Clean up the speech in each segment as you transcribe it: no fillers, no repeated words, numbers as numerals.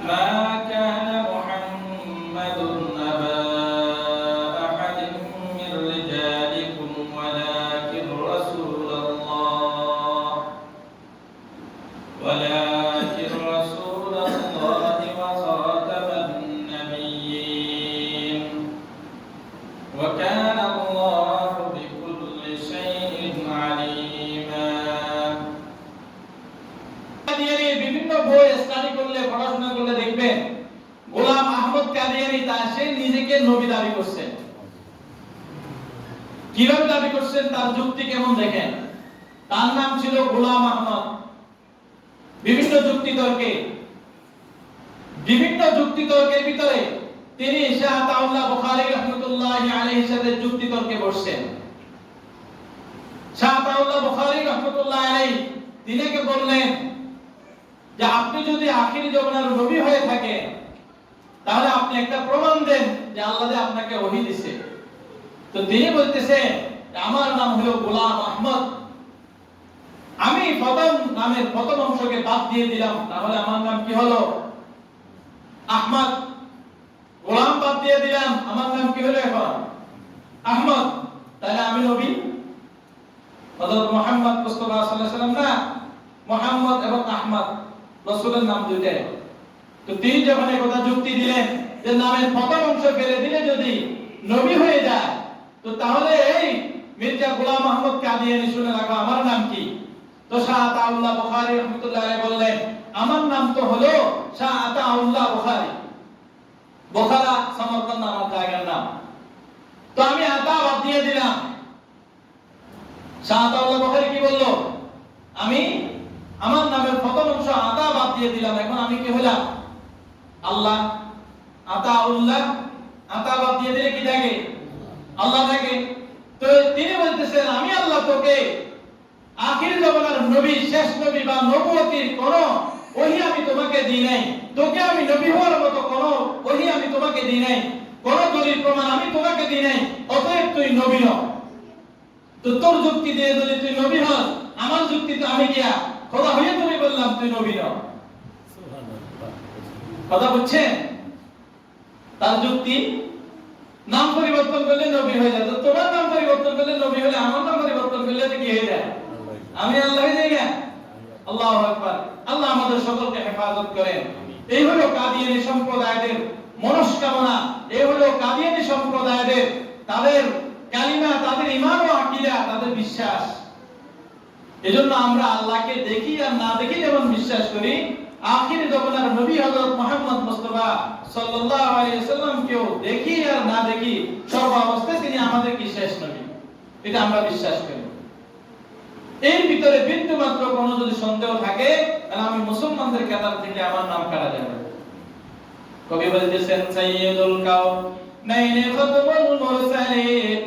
ما كان محمد أبا أحد من رجالكم ولكن رسول الله وخاتم النبيين وكان الله بكل شيء عليما। বিভিন্ন বই স্টাডি করলে, পড়াশোনা করলে দেখবেন গোলাম আহমদ কাদিয়ানী সে নিজেকে নবী দাবি করছেন। কিভাবে দাবি করছেন, তার যুক্তি কেমন দেখেন। তার নাম ছিল গোলাম আহমদ। বিভিন্ন যুক্তিতর্কের ভিতরে তিনি শাহ আতাউল্লাহ বুখারী রাহমাতুল্লাহি আলাইহির সাথে যুক্তিতর্কে বসছেন। শাহ আতাউল্লাহ বুখারী রাহমাতুল্লাহি আলাইহি তিনিকে বললেন যে আপনি যদি আখির জামানার নবী হয়ে থাকেন তাহলে আপনি একটা প্রমাণ দেন যে আল্লাহ আপনাকে ওহী দিয়েছে। তো তিনি বলতেছেন আমার নাম হলো গোলাম আহমদ, আমি নামের প্রথম অংশকে বাদ দিয়ে দিলাম, তাহলে আমার নাম কি হলো? আহমদ। গোলাম বাদ দিয়ে দিলাম, আমার নাম কি হলো এখন? আহমদ। তাহলে আমি নবী? হযরত মুহাম্মদ মুস্তাফা সাল্লাল্লাহু আলাইহি ওয়াসাল্লাম না, মুহাম্মদ এবং আহমদ রাসূলের নাম দুইটাই। তো তিনি যখন এই কথা যুক্তি দিলেন যে নামের প্রথম অংশ ফেলে দিলে যদি নবী হয়ে যায়, তো তাহলে এই মির্জা গোলাম আহমদ কাদিয়ানী শুনে রাখো আমার নাম কি? তো শাহ আতাউল্লাহ বুখারী রাহমাতুল্লাহি আলাইহি বললেন আমার নাম তো হলো শাহ আতাউল্লাহ বুখারী। বুখারা সমরকন্দ আমার জায়গার নাম। তো আমি আতা বাদ দিয়ে দিলাম। শাহ আতাউল্লাহ বুখারী কি বলল? আমি আমার নামের প্রথম অংশ আতা বাদ দিয়ে দিলাম, এখন আমি কি হলাম? আল্লাহ। আতাউল্লাহ, আতা বাদ দিয়ে দিলে কি থাকে? আল্লাহ থাকে। তো তিনি বলতেছেন আমি আল্লাহ তোকে আখির জামানার নবী, শেষ নবী বা নবুয়তির কোন ওহী আমি তোমাকে দিই নাই, তোকে আমি নবী হওয়ার মতো কোন ওহী আমি তোমাকে দিই নাই, কোন দলিল প্রমাণ আমি তোমাকে দিই নাই, অতএব তুই নবী নও। তো তোর যুক্তি দিয়ে যদি তুই নবী হস, আমার যুক্তি তো আমি গিয়া খোদা হয়ে তুমি বললাম তুই নবী নও। কথা বুঝছেন? তার যুক্তি নাম পরিবর্তন করলে নবী হয়ে যায়। তো তোমার নাম পরিবর্তন করলে নবী হলে, আমার নাম পরিবর্তন করলে কি হয়ে যায়? আমি আল্লাহ হয়ে যাই না? আল্লাহু আকবার। আল্লাহ আমাদের সকলকে হেফাজত করেন। এই হলো কাদিয়ানী সম্প্রদায়ের মনস্কামনা, এই হলো কাদিয়ানী সম্প্রদায়ের তাদের কালিমা, তাদের ঈমান ও আকীদা, তাদের বিশ্বাস। এজন্য আমরা আল্লাহকে দেখি আর না দেখি যেমন বিশ্বাস করি, আখির জামানার নবী হযরত মুহাম্মদ মুস্তাফা সাল্লাল্লাহু আলাইহি ওয়াসাল্লাম কেও দেখি আর না দেখি সর্বাবস্থায় তিনি আমাদের কি শেষ নবী, এটা আমরা বিশ্বাস করি। এর ভিতরে বিন্দু মাত্র কোনো যদি সন্দেহ থাকে তাহলে আমি মুসলমানদের কাতার থেকে আমার নাম কাটা যাবে। কবি বলতেছেন সাইয়্যিদুল কাউনাইন খাতামুল মুরসালিন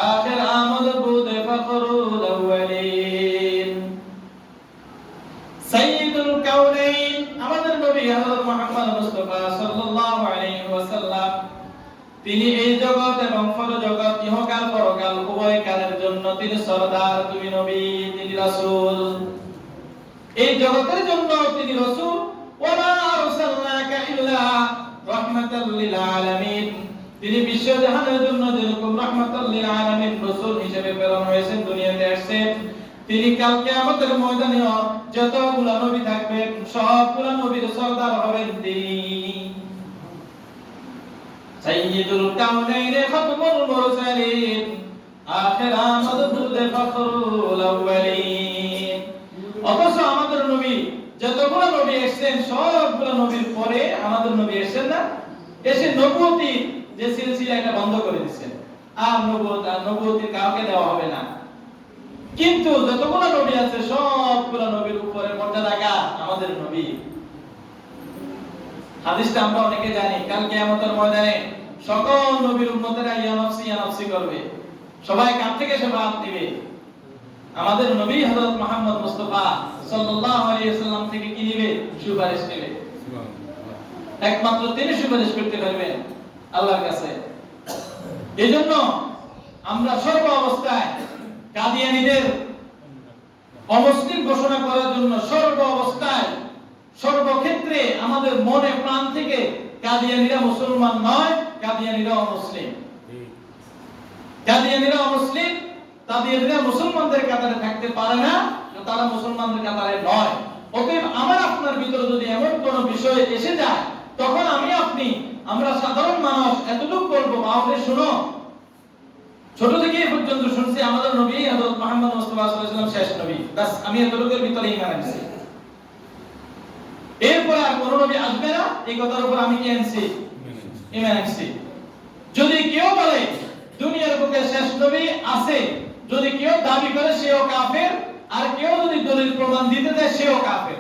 আখির আমদ বুদ ফখরুল আউয়ালিন। সাইয়্যিদুল কাউনাইন আমাদের নবী হযরত মুহাম্মদ মুস্তাফা সাল্লাল্লাহু আলাইহি ওয়াসাল্লাম, তিনি এই জগৎ এবং পরজগৎ, ইহকাল পরকাল উভয় কালের জন্য তিনি সরদার, তিনি নবী, তিনি রাসূল। এই জগতের জন্য তিনি রাসূল। ওয়া মা আরসালনাকা ইল্লা রাহমাতাল লিল আলামিন, তিনি বিশ্ব জাহানের জন্য যেরকম রাহমাতাল লিল আলামিন রাসূল হিসেবে প্রেরণ হয়েছেন, দুনিয়াতে আসছেন। তিনি কাল কিয়ামতের ময়দানে যতগুলো নবী থাকবেন সবগুলো নবীর সরদার হবেন তিনি। সাইয়্যিদুল কাউনাইন খাতামুল মুরসালিন আখির আমদ বুদ ফখরুল আউয়ালিন। অথচ আমাদের নবী যতগুলো নবী এসেছেন সবগুলো নবীর পরে আমাদের নবী এসেছেন না, এসে নবুয়তি যে সিলসিলা এটা বন্ধ করে দিয়েছেন, আর নবুয়তি কাউকে দেওয়া হবে না। কিন্তু যতগুলো নবী আছে সবগুলো নবীর উপরে মর্যাদা আমাদের নবী। হাদিসটা আমরা অনেকে জানি, কাল কিয়ামতের ময়দানে সকল নবীর উম্মতেরা ইয়া নাফসি করবে, সবাই কার থেকে শফাআত নেবে? আমাদের নবী হযরত মুহাম্মদ মুস্তাফা সাল্লাল্লাহু আলাইহি ওয়াসাল্লাম থেকে কি নেবে? সুপারিশ নেবে। একমাত্র তিনি সুপারিশ করতে পারবেন আল্লাহর কাছে। এজন্য আমরা সর্ব অবস্থায় কাদিয়ানীদের অমুসলিম ঘোষণা করার জন্য সর্ব অবস্থায় সর্বক্ষেত্রে ক্ষেত্রে আমাদের মনে প্রাণ থেকে কাদিয়ানীরা মুসলমান নয়, কাদিয়ানীরা অমুসলিম। কাদিয়ানীরা অমুসলিম, কাদিয়ানীরা মুসলমানদের কাতারে থাকতে পারে না, তারা মুসলমানদের কাতারে নয়। অতএব আমার আপনার ভিতরে যদি এমন কোন বিষয় এসে যায়, তখন আমি আপনি, আমরা সাধারণ মানুষ এতটুকু বলবো, বাবা শুনো, ছোট থেকে এই পর্যন্ত শুনছি আমাদের নবী হযরত মুহাম্মদ মুস্তাফা সাল্লাল্লাহু আলাইহি ওয়াসাল্লাম শেষ নবী, বাস আমি এতটুকুর ভিতরে ঈমান আনছি। এরপর আর কোন নবী আসবে না, এই কথার উপর আমি কি আনছি? ঈমান আনছি। যদি কেউ বলে দুনিয়ার বুকে শেষ নবী আছে, যদি কেউ দাবি করে সেও কাফের, আর কেউ যদি দলিল প্রমাণ দিতে দেয় সেও কাফের।